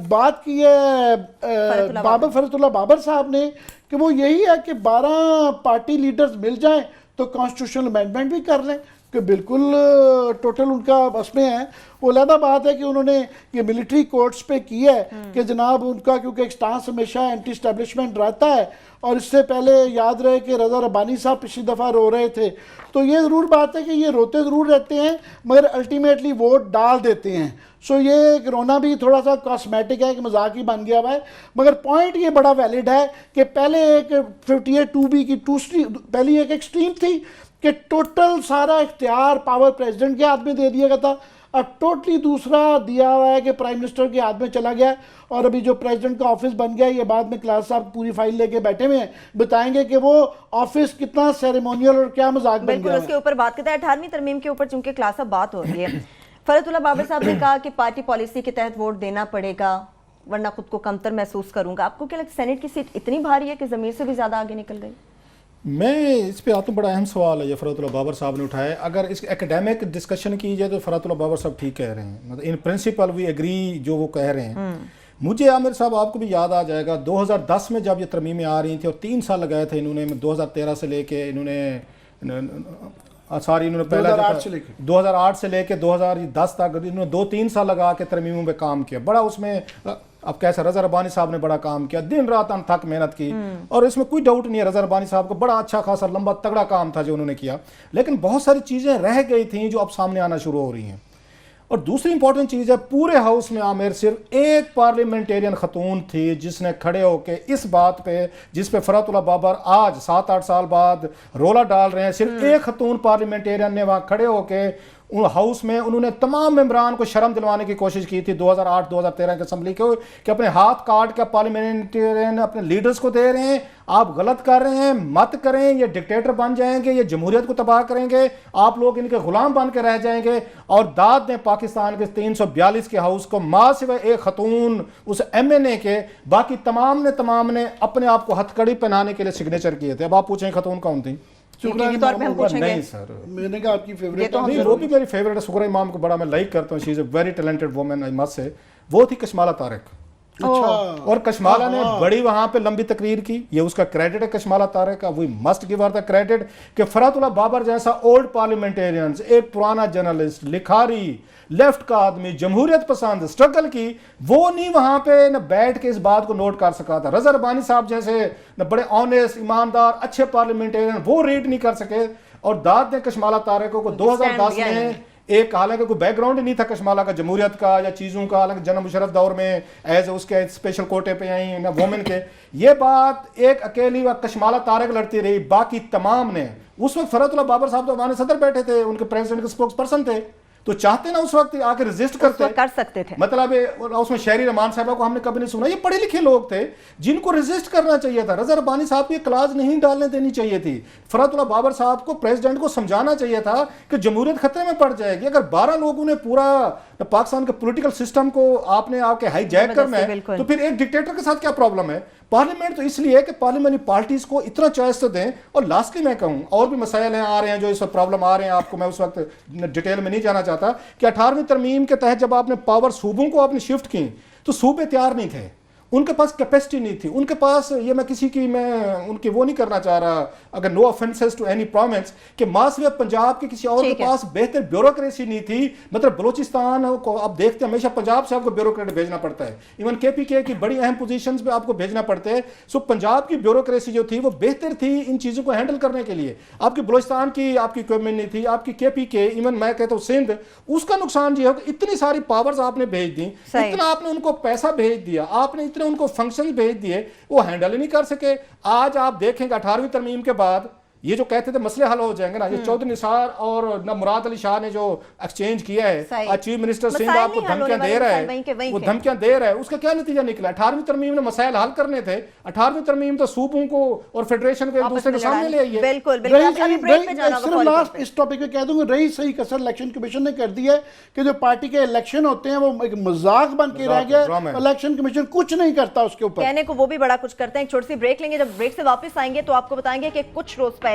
बात की है फरतुल्लाह बाबर साहब ने कि वो यही है कि 12 पार्टी लीडर्स मिल जाएं तो कॉन्स्टिट्यूशनल अमेंडमेंट भी कर लें, कि बिल्कुल टोटल उनका बस में है। वो अलग बात है कि उन्होंने ये मिलिट्री कोर्ट्स पे की है कि जनाब उनका क्योंकि एक स्टांस हमेशा एंटी एस्टेब्लिशमेंट रहता है, और इससे पहले याद रहे कि रज़ा रब्बानी साहब पिछली दफ़ा रो रहे थे, तो ये ज़रूर बात है कि ये रोते ज़रूर रहते हैं मगर अल्टीमेटली वोट डाल देते हैं। सो ये रोना भी थोड़ा सा कॉस्मेटिक है कि मजाक ही बन गया हुआ है, मगर पॉइंट ये बड़ा वैलिड है कि पहले एक 58(2)B की दूसरी पहली एक एक्सट्रीम थी कि टोटल सारा इख्तियार पावर प्रेसिडेंट के हाथ में दे दिया गया था, अब टोटली दूसरा दिया हुआ है कि प्राइम मिनिस्टर के हाथ में चला गया है। और अभी जो प्रेसिडेंट का ऑफिस बन गया है, ये बाद में क्लास साहब पूरी फाइल लेके बैठे हुए हैं, बताएंगे कि वो ऑफिस कितना सेरेमोनियल और क्या मजाक बन गया है। उसके ऊपर बात करते हैं 18वीं तरमीम के ऊपर, चूंकि क्लास साहब बात हो रही है। फरतुल्लाह बाबर साहब ने कहा कि पार्टी पॉलिसी के तहत वोट देना पड़ेगा वरना खुद को कमतर महसूस करूंगा। आपको क्या लगता है सेनेट की सीट इतनी भारी है कि जमीर से भी ज्यादा आगे निकल गई? मैं इस पे आता हूँ, बड़ा अहम सवाल है ये फरतुल्लाह बाबर साहब ने उठाया। अगर इस एकेडमिक डिस्कशन की जाए तो फरतुल्लाह बाबर साहब ठीक कह रहे हैं, मतलब इन प्रिंसिपल वी एग्री जो वो कह रहे हैं। मुझे आमिर साहब आपको भी याद आ जाएगा 2010 में जब ये तरमीमें आ रही थी और 3 साल लगाए थे इन्होंने, 2013 से लेके इन्होंने पहले 2008 से लेके 2010 तक इन्होंने 2-3 साल लगा के तरमीमों पे काम किया। बड़ा उसमें अब कैसा रज़ा रब्बानी साहब ने बड़ा काम किया, दिन रात अनथक मेहनत की, और इसमें कोई डाउट नहीं है रज़ा रब्बानी साहब को बड़ा अच्छा खासा लंबा तगड़ा काम था जो उन्होंने किया। लेकिन बहुत सारी चीज़ें रह गई थी जो अब सामने आना शुरू हो रही हैं। और दूसरी इंपॉर्टेंट चीज़ है, पूरे हाउस में आमिर सिर्फ एक पार्लियामेंटेरियन खतून थी जिसने खड़े होकर इस बात पे जिस पे फरतुल्लाह बाबर आज 7-8 साल बाद रोला डाल रहे हैं, सिर्फ एक खतून पार्लियामेंटेरियन ने वहाँ खड़े होकर उन हाउस में उन्होंने तमाम मेंबरान को शर्म दिलवाने की कोशिश की थी 2008-2013 की असम्बली को, कि अपने हाथ काट के पार्लियामेंटेरियन अपने लीडर्स को दे रहे हैं, आप गलत कर रहे हैं, मत करें, ये डिक्टेटर बन जाएंगे, ये जमहूरियत को तबाह करेंगे, आप लोग इनके गुलाम बन के रह जाएंगे। और दाद दें पाकिस्तान के 342 के हाउस को, माँ सिवाय एक खतून उस MNA के, बाकी तमाम ने अपने आप को हथकड़ी पहनाने के लिए सिग्नेचर किए थे। अब आप पूछें खतून कौन थी? नहीं सर, मैंने कहा आपकी फेवरेट नहीं, वो भी मेरी फेवरेट है। सुकरा इमाम को बड़ा मैं लाइक करता हूँ, she is a very talented woman, I must say. वो थी कशमाला तारिक। अच्छा। और कशमाला ने बड़ी वहां पे लंबी तकरीर की, ये उसका क्रेडिट है कशमाला तारिक का, we must give her the credit कि फरतुल्लाह बाबर जैसा ओल्ड पार्लियामेंटेरियंस, एक पुराना जर्नलिस्ट, लिखारी, लेफ्ट का आदमी, जमहूरियत पसंद, स्ट्रगल की, वो नहीं वहां पे न बैठ के इस बात को नोट कर सका था। रज़ा रब्बानी साहब जैसे न बड़े ऑनेस्ट, ईमानदार, अच्छे पार्लियामेंटेरियन वो रीड नहीं कर सके। और दाद ने कशमाला तारिक को 2010 में एक हालांकि कोई बैकग्राउंड ही नहीं था कशमाला का जमहूरियत का या चीज़ों का, हालांकि जनाब मुशर्रफ दौर में एज उसके स्पेशल कोटे पे आई ना वोमेन के, ये बात एक अकेली व कशमाला तारक लड़ती रही, बाकी तमाम ने। उस वक्त फरहतुल्लाह बाबर साहब तो अवान सदर बैठे थे, उनके प्रेसिडेंट के स्पोक्स पर्सन थे, तो चाहते ना उस वक्त आके रेजिस्ट करते, कर सकते थे। मतलब उसमें शहरी रहमान साहबा को हमने कभी नहीं सुना, ये पढ़े लिखे लोग थे जिनको रेजिस्ट करना चाहिए था। रजा रब्बानी साहब की क्लास नहीं डालने देनी चाहिए थी। फरहतुल्लाह बाबर साहब को, प्रेसिडेंट को समझाना चाहिए था कि जमहूरियत खतरे में पड़ जाएगी। अगर 12 लोगों ने पूरा पाकिस्तान के पॉलिटिकल सिस्टम को आपने आके हाईजैक करना है, तो फिर एक डिक्टेटर के साथ क्या प्रॉब्लम है? पार्लियामेंट तो इसलिए है कि पार्लियामेंरी पार्टीज को इतना चॉइस तो दें। और लास्टली मैं कहूं, और भी मसाइल आ रहे हैं जो इस वक्त प्रॉब्लम आ रहे हैं, आपको मैं उस वक्त डिटेल में नहीं जाना चाहता, कि 18वीं तरमीम के तहत जब आपने पावर सूबों को आपने शिफ्ट की, तो सूबे तैयार नहीं थे, उनके पास कैपेसिटी नहीं थी, उनके पास, ये मैं किसी की मैं उनकी वो नहीं करना चाह रहा, अगर no offences to any province, कि मासवे पंजाब के किसी और के पास बेहतर ब्यूरोक्रेसी नहीं थी। मतलब बलोचिस्तान को आप देखते हैं हमेशा पंजाब से आपको ब्यूरोक्रेट भेजना पड़ता है, इवन KPK की बड़ी अहम पोजीशंस पे आपको भेजना पड़ते हैं। सो पंजाब की ब्यूरोक्रेसी जो थी वो बेहतर थी इन चीज़ों को हैंडल करने के लिए। आपकी बलोचिस्तान की आपकी इक्विपमेंट नहीं थी, आपकी KPK, इवन मैं कहता हूँ सिंध, उसका नुकसान ये है कि इतनी सारी पावर्स आपने भेज दी, इतना आपने उनको पैसा भेज दिया, आपने इतने उनको फंक्शन भेज दिए, वो हैंडल ही नहीं कर सके। आज आप देखेंगे 18वीं तरमीम के बाद ये जो कहते थे मसले हल हो जाएंगे ना, ये चौधरी निसार और ना मुराद अली शाह ने जो एक्सचेंज किया है, आज चीफ मिनिस्टर सिंह आपको धमकियां दे रहा है, वो धमकियां दे रहा है, उसका क्या नतीजा निकला? 18वीं तरमीम ने मसाइल हल करने थे, 18वीं तरमीम तो सूबों को और फेडरेशन को एक दूसरे के सामने ले आई है। लास्ट इस टॉपिक पे कह दूंगा, रही सही कसर इलेक्शन कमीशन ने कर दी है कि जो पार्टी के इलेक्शन होते हैं वो एक मजाक बन के रह गया, इलेक्शन कमीशन कुछ नहीं करता उसके ऊपर। कहने को वो भी बड़ा कुछ करते हैं। एक छोटी सी ब्रेक लेंगे, जब ब्रेक से वापस आएंगे तो आपको बताएंगे कि कुछ रोज पहले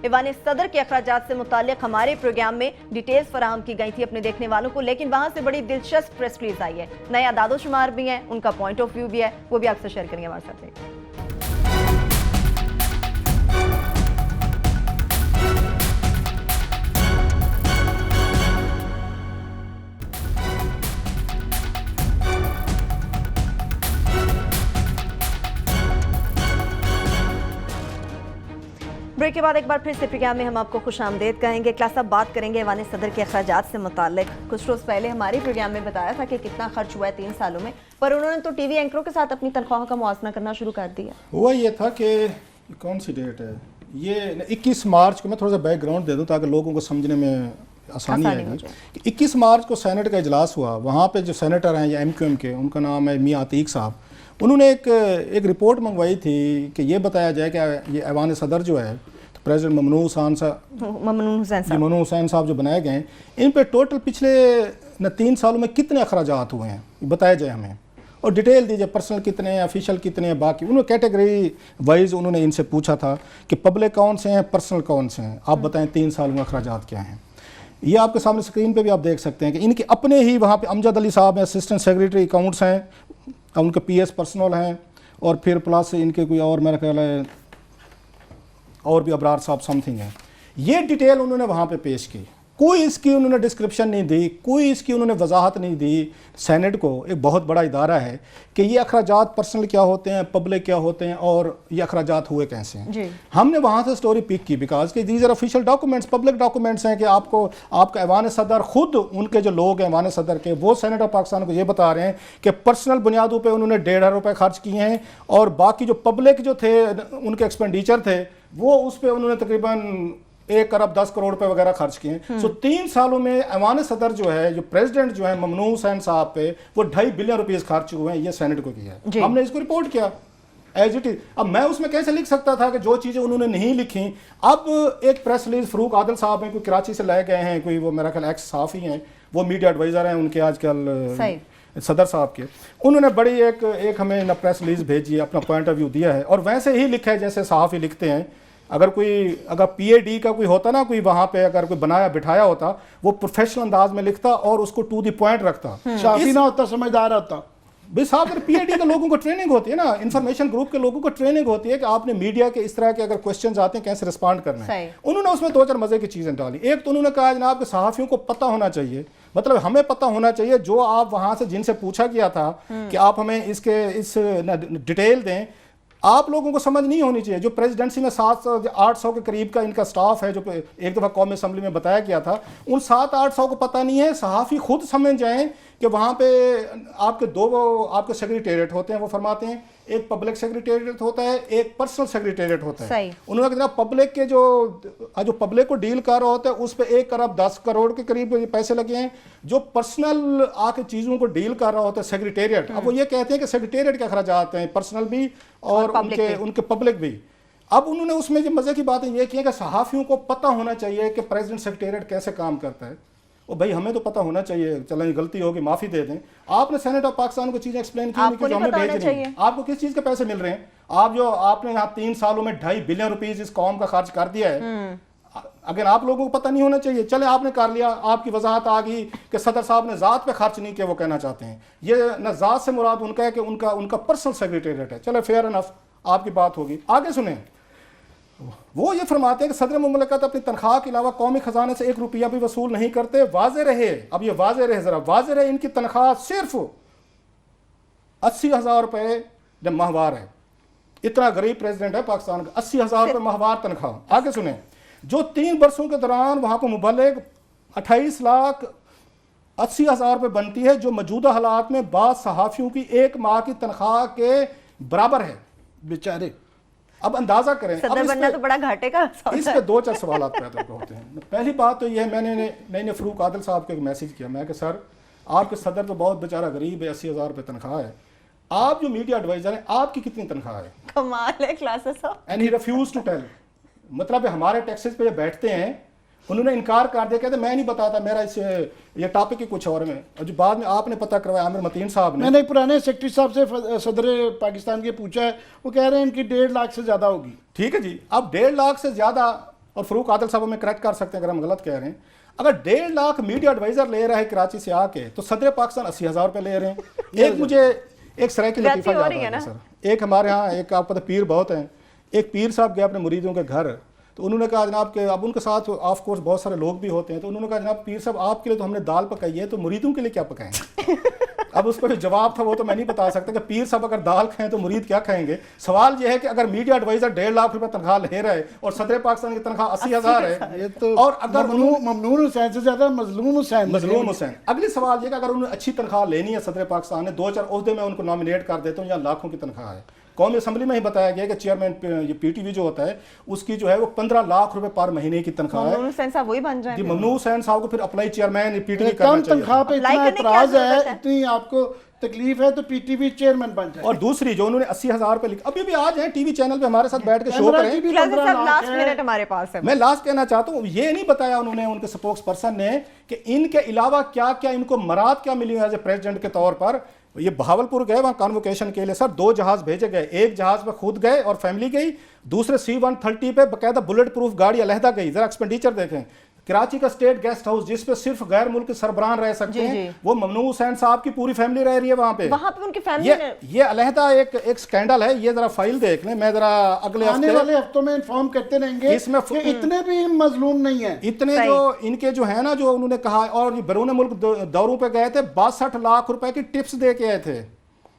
ईवान सदर के अखराजात से मुताल्लिक हमारे प्रोग्राम में डिटेल्स फराहम की गई थी अपने देखने वालों को, लेकिन वहां से बड़ी दिलचस्प प्रेस रिलीज आई है, नया दादो शुमार भी है, उनका पॉइंट ऑफ व्यू भी है, वो भी आपसे शेयर करेंगे हमारे साथ। ब्रेक के बाद एक बार फिर से प्रोग्राम में हम आपको खुश आमदेद कहेंगे। क्लास अब बात करेंगे ईवान सदर के अखराजात से मुताल्लिक। कुछ रोज़ पहले हमारे प्रोग्राम में बताया था कि कितना खर्च हुआ है 3 सालों में, पर उन्होंने तो टीवी एंकरों के साथ अपनी तनख्वाहों का मुआवजा करना शुरू कर दिया। हुआ ये था कि कौन सी डेट है ये, 21 मार्च को, मैं थोड़ा सा बैकग्राउंड दे दूँ ताकि लोगों को समझने में आसानी आएगी। 21 मार्च को सेनेट का इजलास हुआ, वहाँ पे जो सेनेटर हैं या MQM के, उनका नाम है मियां अतीक साहब, उन्होंने एक रिपोर्ट मंगवाई थी कि ये बताया जाए कि ये ईवान सदर जो है प्रेसिडेंट ममनून हुसैन साहब जो बनाए गए, इन पे टोटल पिछले 3 सालों में कितने अखराजात हुए हैं बताया जाए हमें, और डिटेल दीजिए, पर्सनल कितने हैं, ऑफिशियल कितने हैं, बाकी उन्होंने कैटेगरी वाइज उन्होंने इनसे पूछा था कि पब्लिक कौन से हैं, पर्सनल कौन से हैं, आप बताएं 3 सालों में अखराजात क्या हैं। ये आपके सामने स्क्रीन पे भी आप देख सकते हैं कि इनके अपने ही वहाँ पे अमजद अली साहब हैं, असिस्टेंट सेक्रेटरी अकाउंट्स हैं, उनके PS पर्सनल हैं, और फिर प्लस इनके कोई और मेरा ख्याल है और भी अबरार साहब समथिंग है। ये डिटेल उन्होंने वहाँ पे पेश की, कोई इसकी उन्होंने डिस्क्रिप्शन नहीं दी, कोई इसकी उन्होंने वजाहत नहीं दी सेनेट को, एक बहुत बड़ा इदारा है, कि ये अखराजात पर्सनल क्या होते हैं, पब्लिक क्या होते हैं, और ये अखराजात हुए कैसे हैं। हमने वहाँ से स्टोरी पिक की बिकॉज कि these are official documents, public documents हैं, कि आपका ईवान सदर खुद, उनके जो लोग हैं ईवान सदर के, वो सेनेट ऑफ पाकिस्तान को ये बता रहे हैं कि पर्सनल बुनियादों पर उन्होंने 1.5 रुपये खर्च किए हैं, और बाकी जो पब्लिक जो थे उनके एक्सपेंडिचर थे वो उस पर उन्होंने तकरीबन 1 अरब 10 करोड़ रुपए वगैरह खर्च किए। सो 3 सालों में ईवान सदर जो है, जो प्रेसिडेंट जो है ममनून हुसैन साहब पे, वो 2.5 बिलियन रुपीस खर्च हुए हैं, ये सेनेट को किया है। हमने इसको रिपोर्ट किया एज इट इज। अब मैं उसमें कैसे लिख सकता था कि जो चीज़ें उन्होंने नहीं लिखी। अब एक प्रेस रिलीज फरूक आदिल साहब हैं, कोई कराची से लाए गए हैं, कोई वो मेरा ख्याल एक्स सहाफ़ी हैं, वो मीडिया एडवाइज़र हैं उनके आजकल सदर साहब के, उन्होंने बड़ी एक हमें प्रेस रिलीज भेजी है, अपना पॉइंट ऑफ व्यू दिया है, और वैसे ही लिखा है जैसे सहाफ़ी लिखते हैं। अगर PAD का कोई होता ना, कोई वहाँ पे अगर कोई बनाया बिठाया होता, वो प्रोफेशनल अंदाज में लिखता और उसको टू द पॉइंट रखता, शाफी ना होता, समझदार होता। भाई साहब, अगर PAD के लोगों को ट्रेनिंग होती है ना, इंफॉर्मेशन ग्रुप के लोगों को ट्रेनिंग होती है कि आपने मीडिया के इस तरह के अगर क्वेश्चंस आते हैं कैसे रिस्पॉन्ड करना है। उन्होंने उसमें 2-4 मजे की चीज़ें डाली। एक तो उन्होंने कहा जनाब कि सहाफ़ियों को पता होना चाहिए, मतलब हमें पता होना चाहिए जो आप वहाँ से जिनसे पूछा गया था कि आप हमें इस डिटेल दें, आप लोगों को समझ नहीं होनी चाहिए। जो प्रेसिडेंसी में 700-800 के करीब का इनका स्टाफ है, जो एक दफ़ा कौमी असम्बली में बताया गया था, उन 700-800 को पता नहीं है। सहाफ़ी खुद समझ जाएं कि वहाँ पे आपके आपके सेक्रेटेरिएट होते हैं, वो फरमाते हैं एक पब्लिक सेक्रेटेरिएट होता है, एक पर्सनल सेक्रेटेरिएट होता है। उन्होंने कहा पब्लिक के जो पब्लिक को डील कर रहा होता है उस पर 1 अरब 10 करोड़ के करीब पैसे लगे हैं। जो पर्सनल आके चीज़ों को डील कर रहा होता है सेक्रेटेरिएट, अब वो ये कहते हैं कि सेक्रेटेरिएट के अखराजात हैं, पर्सनल भी और उनके पब्लिक भी। अब उन्होंने उसमें जो मजे की बातें ये की है कि सहाफ़ियों को पता होना चाहिए कि प्रेसिडेंट सेक्रेटेरिएट कैसे काम करता है। ओ भाई हमें तो पता होना चाहिए, चलें गलती होगी माफ़ी दे दें। आपने सेनेट ऑफ पाकिस्तान को चीज़ें एक्सप्लेन की कि जो हमें भेज रही हैं, आपको किस चीज़ के पैसे मिल रहे हैं? आपने यहाँ 3 सालों में 2.5 बिलियन रुपीज़ इस कौम का खर्च कर दिया है। अगर आप लोगों को पता नहीं होना चाहिए, चले आपने कर लिया, आपकी वजाहत आ गई कि सदर साहब ने ज़ात पे खर्च नहीं किया, वो कहना चाहते हैं। ये न ज़ात से मुराद उनका है कि उनका पर्सनल सेक्रेटेरिएट है। चले फेयर इनफ, आपकी बात होगी। आगे सुने, वो ये फरमाते हैं कि सदर मुमलकत अपनी तनख्वाह के अलावा कौमी खजाने से 1 रुपया भी वसूल नहीं करते। वाज़े रहे, अब ये वाज़े रहे, जरा वाज़े रहे, इनकी तनख्वाह सिर्फ 80,000 रुपये जब माहवार है। इतना गरीब प्रेसिडेंट है पाकिस्तान का, 80,000 रुपये माहवार तनख्वाह। आगे सुने, जो 3 वर्षों के दौरान वहाँ पर मुबल्लिग 28,80,000 रुपये बनती है, जो मौजूदा हालात में बाद सहाफ़ियों की 1 माह की तनख्वाह के बराबर है। बेचारे अब अंदाजा करें, सदर बनना तो बड़ा घाटे का इस पे 2-4 सवाल पैदा होते हैं। पहली बात तो ये है, मैंने फ़रूक आदिल साहब को एक मैसेज किया, मैं कि सर आपके सदर तो बहुत बेचारा गरीब है, 80,000 रुपये तनख्वाह है, आप जो मीडिया एडवाइजर हैं आपकी कितनी तनख्वाह है? कमाल है क्लासेस साहब। And he refuse to tell, मतलब हमारे टैक्सेस पे बैठते हैं, उन्होंने इनकार कर दिया, कहते मैं नहीं बताता, मेरा ये टॉपिक ही कुछ और में। और जो बाद में आपने पता करवाया आमिर मतीन साहब ने, मैंने पुराने सेक्रेटरी साहब से सदर पाकिस्तान के पूछा है, वो कह रहे हैं इनकी 1.5 लाख से ज़्यादा होगी। ठीक है जी, अब 1.5 लाख से ज़्यादा, और फ़रूक आदिल साहब हमें करेक्ट कर सकते हैं अगर हम गलत कह रहे हैं। अगर 1.5 लाख मीडिया एडवाइज़र ले रहा है कराची से आके, तो सदर पाकिस्तान 80,000 रुपये ले रहे हैं। एक मुझे एक सराय की लतीफ़ा याद आ गया सर। एक हमारे यहाँ एक आपको पता पीर बहुत हैं, एक पीर साहब गए अपने मुरीदों के घर, तो उन्होंने कहा जनाब के, अब उनके साथ ऑफ कोर्स बहुत सारे लोग भी होते हैं, तो उन्होंने कहा जनाब पीर साहब आपके लिए तो हमने दाल पकाई है, तो मुरीदों के लिए क्या पकाएं? अब उसका जो जवाब था वो तो मैं नहीं बता सकता कि पीर साहब अगर दाल खाएं तो मुरीद क्या खाएंगे। सवाल ये है कि अगर मीडिया एडवाइजर 1.5 लाख रुपए तनख्वाह ले रहा है और सदर पाकिस्तान की तनख्वाह 80,000 है, ये तो और अगर ममनून हुसैन से ज्यादा मजलूम हुसैन। अगली सवाल ये कि अगर उन्हें अच्छी तनख्वाह लेनी है सदर पाकिस्तान ने, 2-4 ओहदे में उनको नॉमिनेट कर देता हूँ, या लाखों की तनख्वाह है। कौमी असम्बली में ही बताया गया कि चेयरमैन पीटीवी जो होता है उसकी जो है वो 15 लाख रुपए पर महीने की तनख्वाह है। ममनून हुसैन साहब वही बन जाएंगे। ममनून हुसैन साहब को फिर अप्लाई चेयरमैन पीटीवी कम करना चाहिए। तनख्वाह पे इतना एतराज है, इतनी आपको तकलीफ है, तो पीटीवी चेयरमैन बन जाए। और दूसरी जो उन्होंने 80,000 रुपए लिखा, अभी भी आज हैं टीवी चैनल पे हमारे साथ बैठ के शो करें। लास्ट मिनट हमारे पास है। मैं लास्ट कहना चाहता हूँ, ये नहीं बताया उन्होंने, उनके स्पोक्स पर्सन ने, कि इनके अलावा क्या क्या इनको मराद क्या मिली एज ए प्रेसिडेंट के तौर पर। ये बहावलपुर गए वहाँ कॉन्वोकेशन के लिए सर, 2 जहाज भेजे गए, एक जहाज पे खुद गए और फैमिली गई, दूसरे C-130 पे बकायदा बुलेट प्रूफ गाड़ी अलहदा गई। जरा एक्सपेंडिचर देखें, कराची का स्टेट गेस्ट हाउस जिस पे सिर्फ गैर मुल्क सरबराह रह सकते हैं, वो ममनून हुसैन साहब की पूरी फैमिली रह रही है वहाँ पे उनकी फैमिली। ये अलहदा एक स्कैंडल है। ये जरा फाइल देख लें, मैं जरा आने वाले हफ्तों में इन्फॉर्म करते रहेंगे। इसमें इतने भी मजलूम नहीं है, इतने जो इनके जो है ना, जो उन्होंने कहा, और बैरून मुल्क दौरों पे गए थे, 62 लाख रुपए की टिप्स दे के आए थे।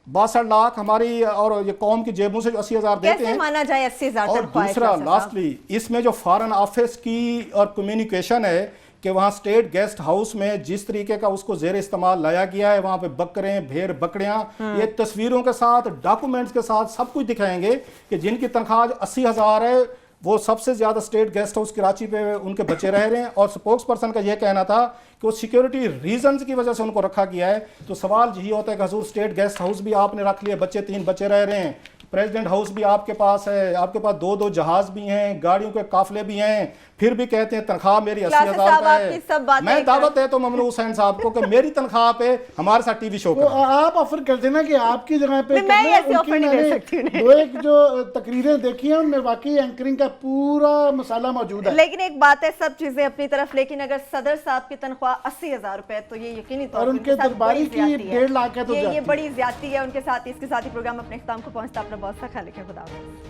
62 लाख हमारी और ये कौम की जेबों से जो 80,000 देते हैं, माना जाए 80,000। और दूसरा लास्टली इसमें जो फॉरेन ऑफिस की और कम्युनिकेशन है कि वहाँ स्टेट गेस्ट हाउस में जिस तरीके का उसको जेर इस्तेमाल लाया गया है, वहाँ पे बकरे भेड़ बकरियाँ, ये तस्वीरों के साथ डॉक्यूमेंट्स के साथ सब कुछ दिखाएंगे कि जिनकी तनख्वाह 80,000 है, वो सबसे ज़्यादा स्टेट गेस्ट हाउस कराची पे उनके बच्चे रह रहे हैं। और स्पोक्स पर्सन का यह कहना था कि वो सिक्योरिटी रीजंस की वजह से उनको रखा गया है। तो सवाल यही होता है कि हजूर स्टेट गेस्ट हाउस भी आपने रख लिया, बच्चे 3 बच्चे रह रहे हैं, प्रेसिडेंट हाउस भी आपके पास है, आपके पास 2-2 जहाज भी हैं, गाड़ियों के काफिले भी हैं, फिर भी कहते हैं तनख्वाह मेरी 80,000 है। मैं दावत है तो ममनून हुसैन साहब को कि मेरी तनख्वाह पे हमारे साथ टीवी शो करें। आप ऑफर कर देना कि आपकी जगह पे दो एक जो तकरीरें देखी हैं उनमें वाकई एंकरिंग का पूरा मसाला मौजूद है। लेकिन एक बात है, सब चीजें अपनी तरफ, लेकिन अगर सदर साहब की तनख्वाह 80,000 रुपए, तो ये यकीनी तौर पर उनके दरबारी की 1.5 लाख है, तो ये बड़ी ज्यादती है उनके साथ। इसके साथ ही प्रोग्राम अपने इख्तिताम को पहुंचता। अपना बहुत सा ख्याल रखें। खुदा हाफिज़।